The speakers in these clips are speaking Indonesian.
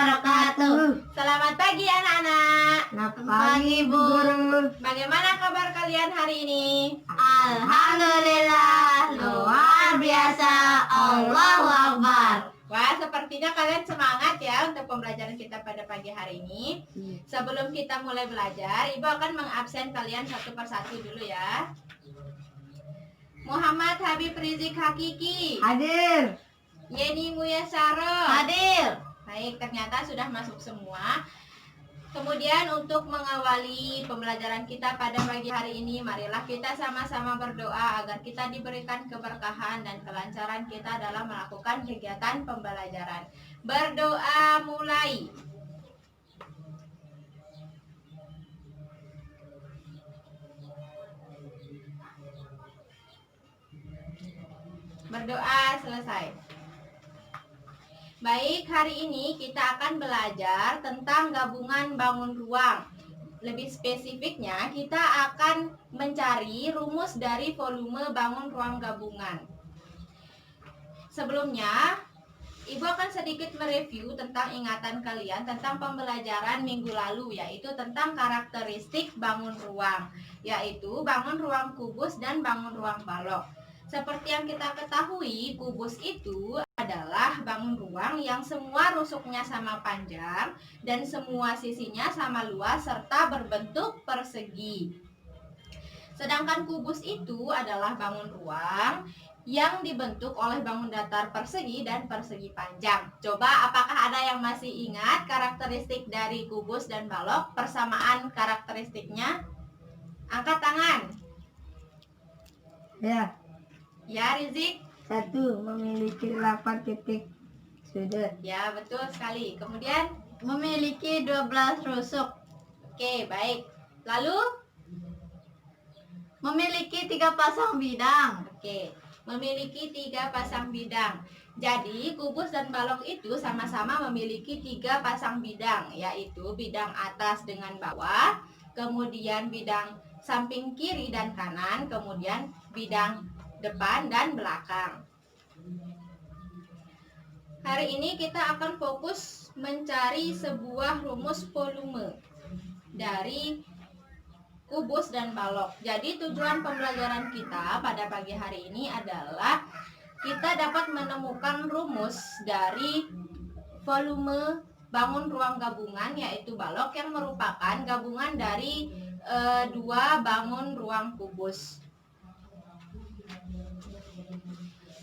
wabarakatuh. Selamat pagi anak-anak. Selamat pagi Bu Guru. Bagaimana kabar kalian hari ini? Alhamdulillah, luar biasa. Allahu Akbar. Wah, sepertinya kalian semangat ya untuk pembelajaran kita pada pagi hari ini. Sebelum kita mulai belajar, Ibu akan mengabsen kalian satu persatu dulu ya. Muhammad Habib Rizik Hakiki. Hadir. Yeni Muyasaro. Hadir. Baik, ternyata sudah masuk semua. Kemudian untuk mengawali pembelajaran kita pada pagi hari ini, marilah kita sama-sama berdoa agar kita diberikan keberkahan dan kelancaran kita dalam melakukan kegiatan pembelajaran. Berdoa mulai. Berdoa selesai. Baik, hari ini kita akan belajar tentang gabungan bangun ruang. Lebih spesifiknya, kita akan mencari rumus dari volume bangun ruang gabungan. Sebelumnya, Ibu akan sedikit mereview tentang ingatan kalian tentang pembelajaran minggu lalu, yaitu tentang karakteristik bangun ruang, yaitu bangun ruang kubus dan bangun ruang balok. Seperti yang kita ketahui, kubus itu adalah bangun ruang yang semua rusuknya sama panjang dan semua sisinya sama luas serta berbentuk persegi. Sedangkan kubus itu adalah bangun ruang yang dibentuk oleh bangun datar persegi dan persegi panjang. Coba apakah ada yang masih ingat karakteristik dari kubus dan balok? Persamaan karakteristiknya? Angkat tangan. Ya. Ya, Rizik. 1. Memiliki 8 titik sudut. Ya, betul sekali. Kemudian Memiliki 12 rusuk. oke, baik. Lalu Memiliki 3 pasang bidang. oke, memiliki 3 pasang bidang. Jadi kubus dan balok itu sama-sama memiliki 3 pasang bidang, yaitu bidang atas dengan bawah, kemudian bidang samping kiri dan kanan, kemudian bidang depan dan belakang. Hari ini kita akan fokus mencari sebuah rumus volume dari kubus dan balok. Jadi tujuan pembelajaran kita pada pagi hari ini adalah kita dapat menemukan rumus dari volume bangun ruang gabungan, yaitu balok, yang merupakan gabungan dari dua bangun ruang kubus.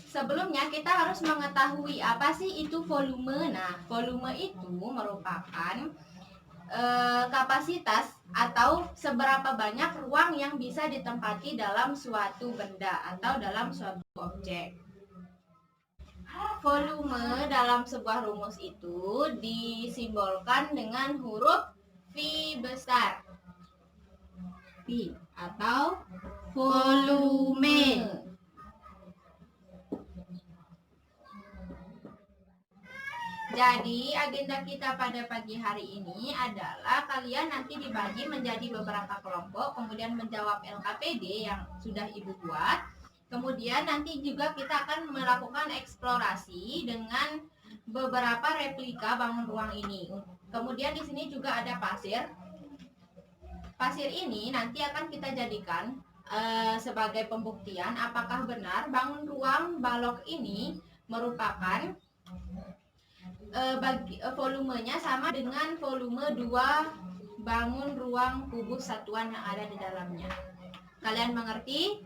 Sebelumnya kita harus mengetahui apa sih itu volume. Nah, volume itu merupakan kapasitas atau seberapa banyak ruang yang bisa ditempati dalam suatu benda atau dalam suatu objek. Volume dalam sebuah rumus itu disimbolkan dengan huruf V besar. V atau volume. Jadi agenda kita pada pagi hari ini adalah kalian nanti dibagi menjadi beberapa kelompok, kemudian menjawab LKPD yang sudah Ibu buat. Kemudian nanti juga kita akan melakukan eksplorasi dengan beberapa replika bangun ruang ini. Kemudian di sini juga ada pasir. Pasir ini nanti akan kita jadikan sebagai pembuktian apakah benar bangun ruang balok ini merupakan volumenya sama dengan volume 2 bangun ruang kubus satuan yang ada di dalamnya. Kalian mengerti?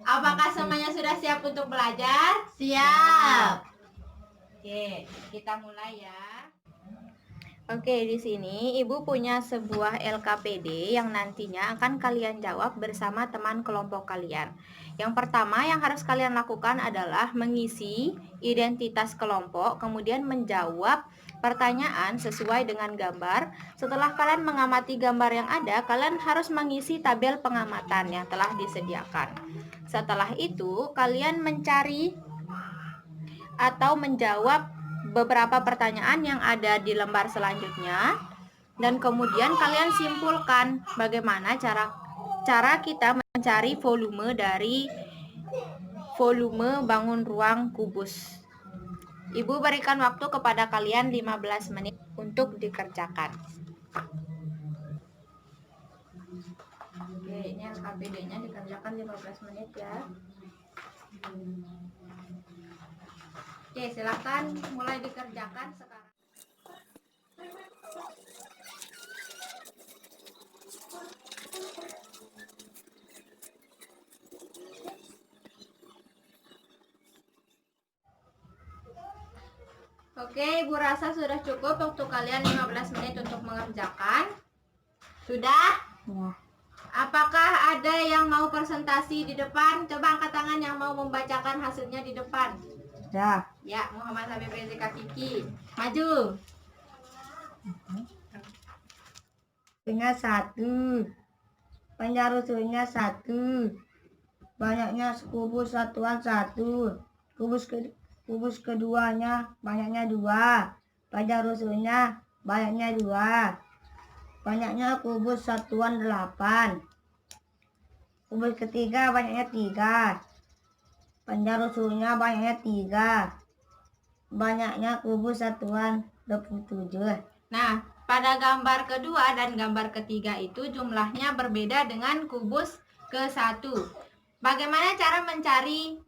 Apakah semuanya sudah siap untuk belajar? Siap. Oke, kita mulai ya. Oke, di sini Ibu punya sebuah LKPD yang nantinya akan kalian jawab bersama teman kelompok kalian. Yang pertama yang harus kalian lakukan adalah mengisi identitas kelompok, kemudian menjawab pertanyaan sesuai dengan gambar. Setelah kalian mengamati gambar yang ada, kalian harus mengisi tabel pengamatan yang telah disediakan. Setelah itu, kalian mencari atau menjawab beberapa pertanyaan yang ada di lembar selanjutnya, dan kemudian kalian simpulkan bagaimana cara kita mencari volume dari volume bangun ruang kubus. Ibu berikan waktu kepada kalian 15 menit untuk dikerjakan. Oke, ini LKPD-nya dikerjakan 15 menit ya. Oke, silakan mulai dikerjakan sekarang. Oke, Ibu rasa sudah cukup untuk kalian 15 menit untuk mengerjakan. Sudah? Ya. Apakah ada yang mau presentasi di depan? Coba angkat tangan yang mau membacakan hasilnya di depan. Sudah. Ya, Muhammad Habib Rizika Kiki. Maju. Rusuhnya 1. Panjang rusuhnya 1. Banyaknya kubus satuan 1. Kubus keduanya banyaknya 2. Panjang rusuhnya banyaknya 2. Banyaknya kubus satuan 8. Kubus ketiga banyaknya 3. Panjang rusuhnya banyaknya 3. Banyaknya kubus satuan 27. Nah, pada gambar kedua dan gambar ketiga itu jumlahnya berbeda dengan kubus ke-1. Bagaimana cara mencari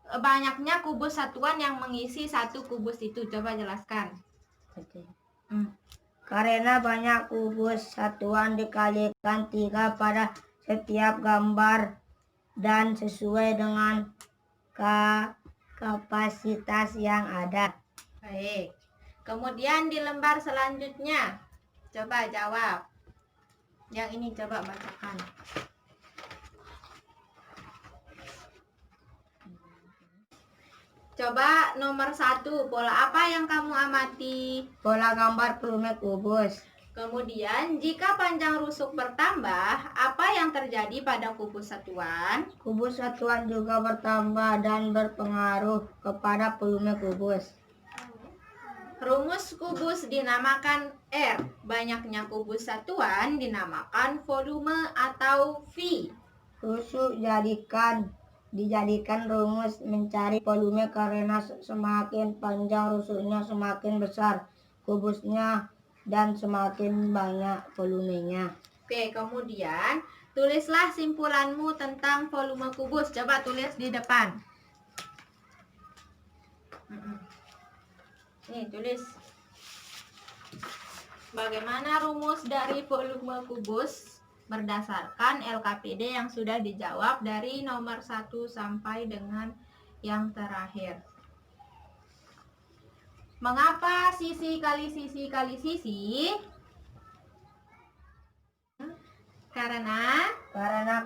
banyaknya kubus satuan yang mengisi satu kubus itu? Coba jelaskan. Karena banyak kubus satuan dikalikan 3 pada setiap gambar dan sesuai dengan kapasitas yang ada. Baik. Kemudian di lembar selanjutnya, coba jawab. Yang ini coba bacakan. Coba nomor 1, pola apa yang kamu amati? Pola gambar volume kubus. Kemudian, jika panjang rusuk bertambah, apa yang terjadi pada kubus satuan? Kubus satuan juga bertambah dan berpengaruh kepada volume kubus. Rumus kubus dinamakan R. Banyaknya kubus satuan dinamakan volume atau V. Rusuk dijadikan rumus mencari volume karena semakin panjang rusuknya semakin besar kubusnya dan semakin banyak volumenya. Oke, kemudian tulislah simpulanmu tentang volume kubus. Coba tulis di depan. Nih, tulis. Bagaimana rumus dari volume kubus berdasarkan LKPD yang sudah dijawab dari nomor 1 sampai dengan yang terakhir. Mengapa sisi kali sisi kali sisi? Karena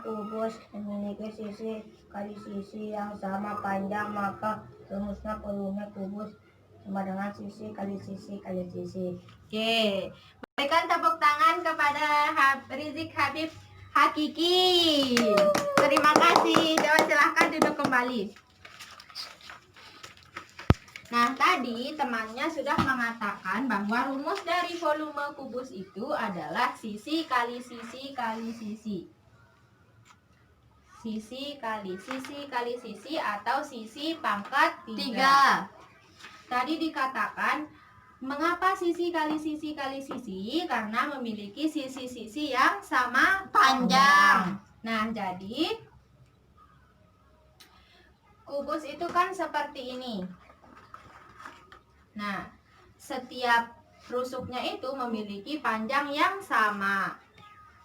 kubus memiliki sisi kali sisi yang sama panjang, maka rumusnya volume kubus sama dengan sisi kali sisi kali sisi. Oke, berikan tepuk tangan kepada Rizik Habib Hakiki. Terima kasih. Coba silahkan duduk kembali. Nah, tadi temannya sudah mengatakan bahwa rumus dari volume kubus itu adalah sisi kali sisi kali sisi. Sisi kali sisi kali sisi atau sisi pangkat 3. Tadi dikatakan mengapa sisi kali sisi kali sisi? Karena memiliki sisi-sisi yang sama panjang. Nah, jadi kubus itu kan seperti ini. Nah, setiap rusuknya itu memiliki panjang yang sama.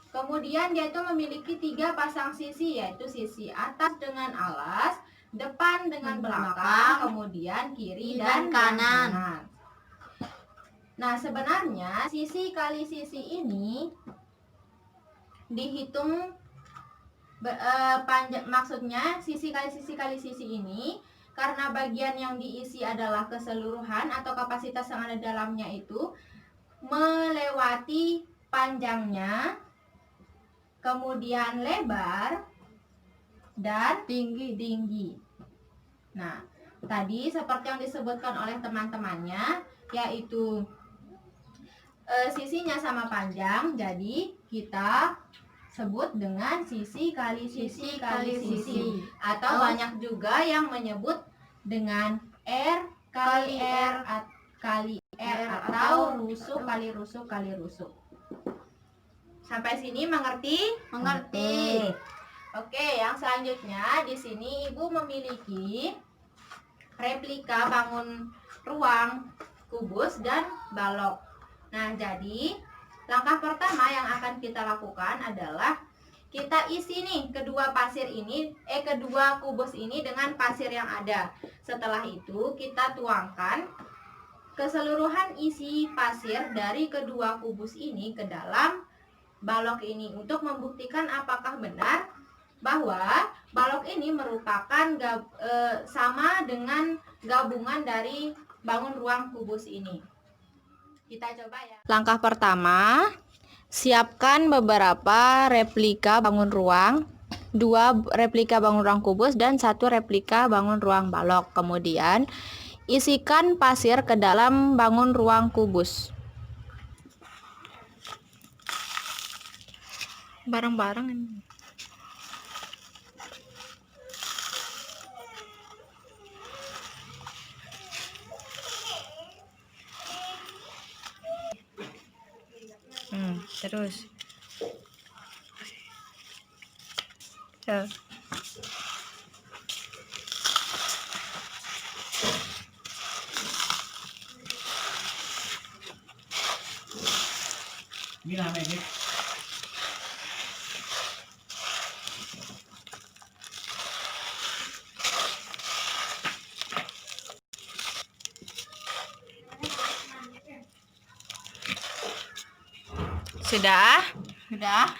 Kemudian dia itu memiliki 3 pasang sisi, yaitu sisi atas dengan alas, depan dengan belakang, kemudian kiri dan kanan. Nah, sebenarnya sisi kali sisi ini dihitung maksudnya sisi kali sisi ini karena bagian yang diisi adalah keseluruhan atau kapasitas yang ada dalamnya itu melewati panjangnya, kemudian lebar dan tinggi. Nah, tadi seperti yang disebutkan oleh teman-temannya, yaitu sisinya sama panjang, jadi kita sebut dengan sisi kali sisi. Atau banyak juga yang menyebut dengan R kali R atau rusuk kali rusuk kali rusuk. Sampai sini mengerti? Mengerti. Oke, yang selanjutnya di sini Ibu memiliki replika bangun ruang, kubus, dan balok. Nah, jadi langkah pertama yang akan kita lakukan adalah kita isi nih kedua kubus ini dengan pasir yang ada. Setelah itu kita tuangkan keseluruhan isi pasir dari kedua kubus ini ke dalam balok ini untuk membuktikan apakah benar bahwa balok ini merupakan sama dengan gabungan dari bangun ruang kubus ini. Kita coba ya. Langkah pertama, siapkan beberapa replika bangun ruang, 2 replika bangun ruang kubus dan 1 replika bangun ruang balok. Kemudian isikan pasir ke dalam bangun ruang kubus. Bareng-bareng ini. Terus. Ini namanya Sudah? Sudah?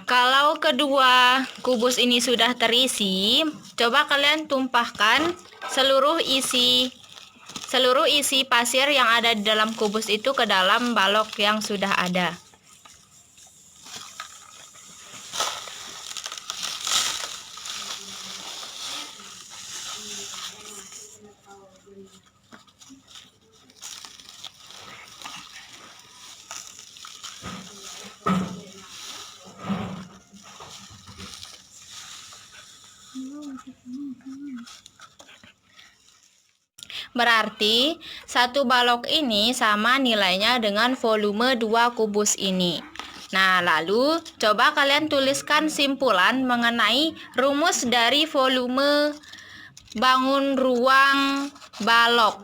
Kalau kedua kubus ini sudah terisi, coba kalian tumpahkan seluruh isi pasir yang ada di dalam kubus itu ke dalam balok yang sudah ada. Berarti satu balok ini sama nilainya dengan volume 2 kubus ini. Nah, lalu coba kalian tuliskan simpulan mengenai rumus dari volume bangun ruang balok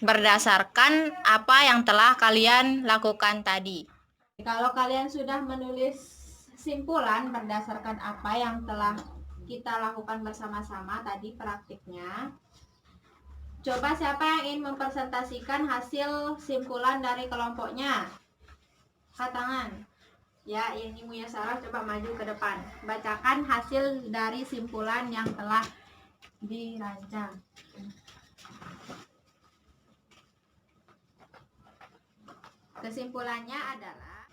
berdasarkan apa yang telah kalian lakukan tadi. Kalau kalian sudah menulis simpulan berdasarkan apa yang telah kita lakukan bersama-sama tadi praktiknya, coba siapa yang ingin mempresentasikan hasil simpulan dari kelompoknya? Angkat tangan. Ya, ini Muya Sarah, coba maju ke depan. Bacakan hasil dari simpulan yang telah dirancang. Kesimpulannya adalah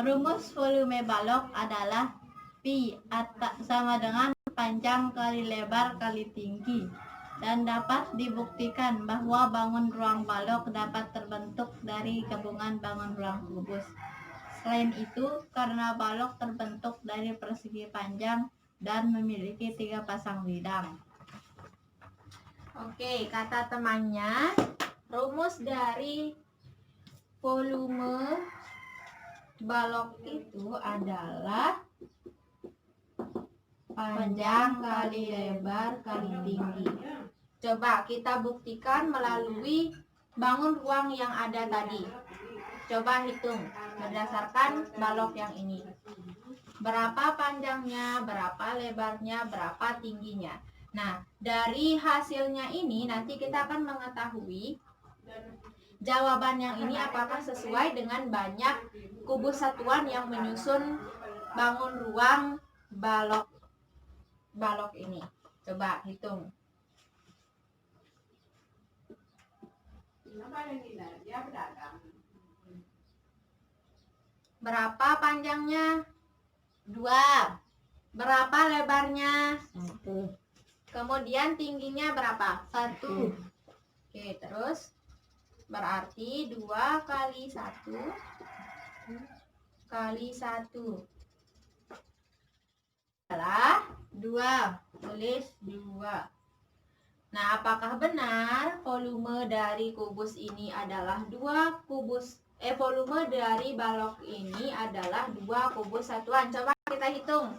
rumus volume balok adalah pi sama dengan panjang kali lebar kali tinggi, dan dapat dibuktikan bahwa bangun ruang balok dapat terbentuk dari gabungan bangun ruang kubus. Selain itu, karena balok terbentuk dari persegi panjang dan memiliki 3 pasang bidang. Oke, kata temannya, rumus dari volume balok itu adalah panjang kali lebar kali tinggi. Coba kita buktikan melalui bangun ruang yang ada tadi. Coba hitung berdasarkan balok yang ini. Berapa panjangnya, berapa lebarnya, berapa tingginya. Nah, dari hasilnya ini nanti kita akan mengetahui jawaban yang ini apakah sesuai dengan banyak kubus satuan yang menyusun bangun ruang balok ini. Coba hitung. Berapa panjangnya? 2. Berapa lebarnya? 1. Kemudian tingginya berapa? 1. Oke, terus berarti 2 kali 1 kali 1 adalah 2. Tulis 2. Nah, apakah benar volume dari kubus ini adalah volume dari balok ini adalah 2 kubus satuan? Coba kita hitung.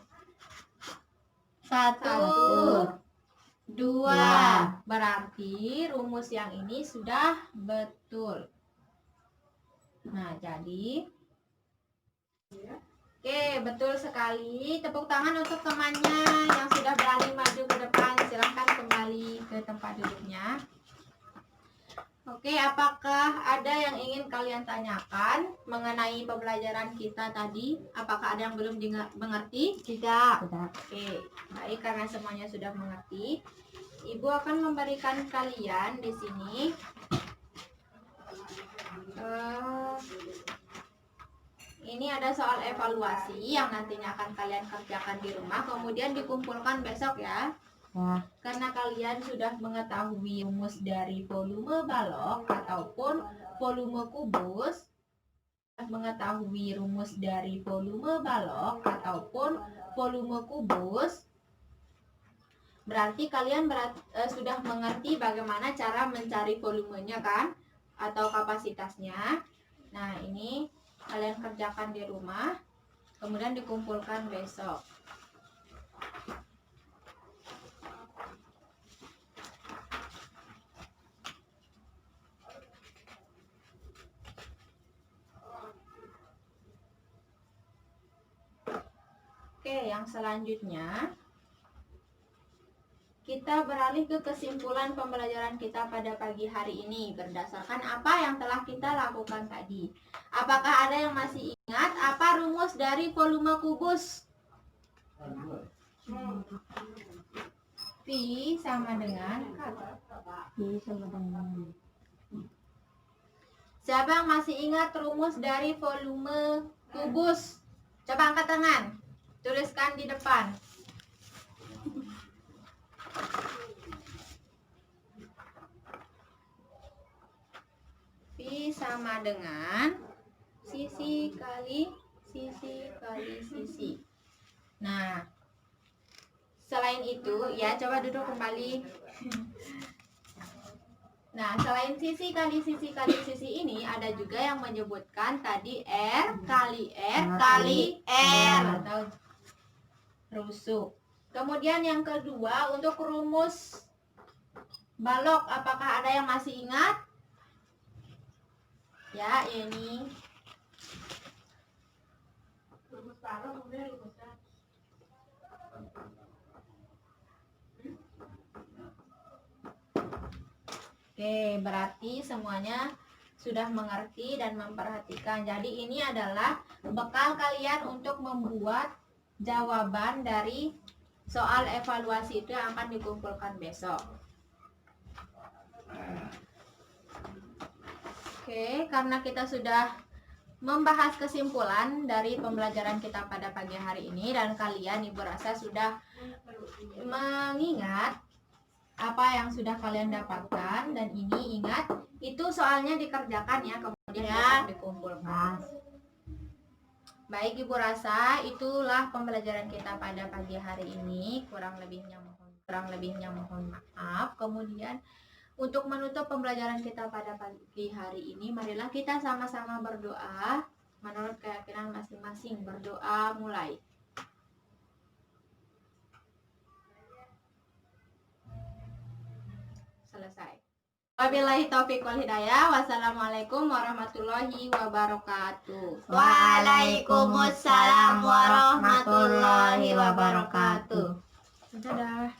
1, 2. Berarti rumus yang ini sudah betul. Nah, jadi oke, betul sekali. Tepuk tangan untuk temannya yang sudah berani maju ke depan. Silahkan kembali ke tempat duduknya. Oke, apakah ada yang ingin kalian tanyakan mengenai pembelajaran kita tadi? Apakah ada yang belum mengerti? Tidak. Oke, baik, karena semuanya sudah mengerti. Ibu akan memberikan kalian di sini ini ada soal evaluasi yang nantinya akan kalian kerjakan di rumah, kemudian dikumpulkan besok ya. Karena kalian sudah mengetahui rumus dari volume balok ataupun volume kubus, berarti kalian sudah mengerti bagaimana cara mencari volumenya kan, atau kapasitasnya. Nah, ini kalian kerjakan di rumah, kemudian dikumpulkan besok. Oke, yang selanjutnya kita beralih ke kesimpulan pembelajaran kita pada pagi hari ini berdasarkan apa yang telah kita lakukan tadi. Apakah ada yang masih ingat apa rumus dari volume kubus? V sama dengan Siapa yang masih ingat rumus dari volume kubus? Coba angkat tangan. Tuliskan di depan. V sama dengan sisi kali sisi. Nah, selain itu ya, coba duduk kembali. Nah, selain sisi kali sisi ini ada juga yang menyebutkan tadi R kali R atau rusuk. Kemudian yang kedua, untuk rumus balok, apakah ada yang masih ingat? Ya, ini rumus balok. Oke, berarti semuanya sudah mengerti dan memperhatikan. Jadi ini adalah bekal kalian untuk membuat jawaban dari soal evaluasi itu yang akan dikumpulkan besok. Oke, karena kita sudah membahas kesimpulan dari pembelajaran kita pada pagi hari ini dan kalian, ibu rasa, sudah mengingat apa yang sudah kalian dapatkan, dan ini ingat itu soalnya dikerjakan ya, kemudian dikumpulkan. Baik, ibu rasa itulah pembelajaran kita pada pagi hari ini. Kurang lebihnya mohon maaf. Kemudian untuk menutup pembelajaran kita pada pagi hari ini, marilah kita sama-sama berdoa menurut keyakinan masing-masing. Berdoa mulai. Selesai. Wabillahi taufiq wal hidayah. Wassalamualaikum warahmatullahi wabarakatuh. Waalaikumsalam warahmatullahi wabarakatuh. Dadah.